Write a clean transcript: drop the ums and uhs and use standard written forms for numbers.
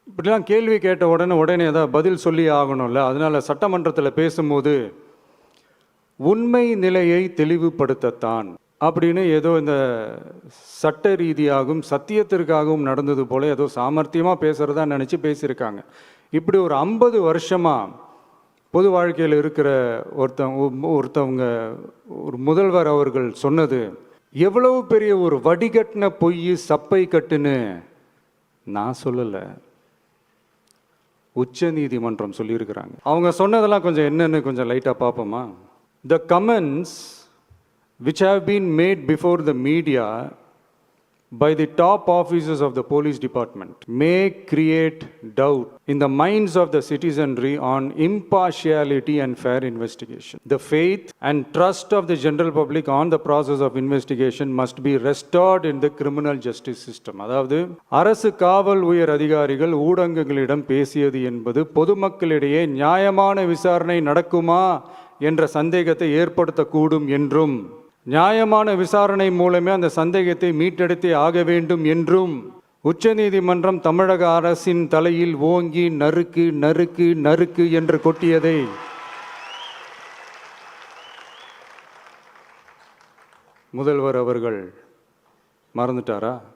இப்படிலாம் கேள்வி கேட்ட உடனே ஏதாவது பதில் சொல்லி ஆகணும்ல. அதனால சட்டமன்றத்தில் பேசும்போது உண்மை நிலையை தெளிவுபடுத்தத்தான் அப்படின்னு ஏதோ இந்த சட்ட ரீதியாகவும் சத்தியத்திற்காகவும் நடந்தது போல ஏதோ சாமர்த்தியமாக பேசுகிறதா நினச்சி பேசியிருக்காங்க. இப்படி ஒரு 50 வருஷமாக பொது வாழ்க்கையில் இருக்கிற ஒருத்தவங்க ஒரு முதல்வர் அவர்கள் சொன்னது எவ்வளவு பெரிய ஒரு வடிகட்டின பொய் சப்பை கட்டுன்னு நான் சொல்லலை, உச்ச நீதிமன்றம் சொல்லியிருக்கிறாங்க. அவங்க சொன்னதெல்லாம் கொஞ்சம் என்னன்னு கொஞ்சம் லைட்டாக பார்ப்போமா? The comments which have been made before the media by the top officers of the police department may create doubt in the minds of the citizenry on impartiality and fair investigation. The faith and trust of the general public on the process of investigation must be restored in the criminal justice system. அதாவது அரசு காவல் உயர் அதிகாரிகள் ஊடகங்களிடம் பேசியது என்பது பொதுமக்களிடையே நியாயமான விசாரணை நடக்குமா என்ற சந்தேகத்தை ஏற்படுத்தக்கூடும் என்றும், நியாயமான விசாரணை மூலமே அந்த சந்தேகத்தை மீட்டெடுத்தே ஆக வேண்டும் என்றும் உச்சநீதிமன்றம் தமிழக அரசின் தலையில் ஓங்கி நறுக்கு நறுக்கு நறுக்கு என்று கொட்டியதை முதல்வர் அவர்கள் மறந்துட்டாரா?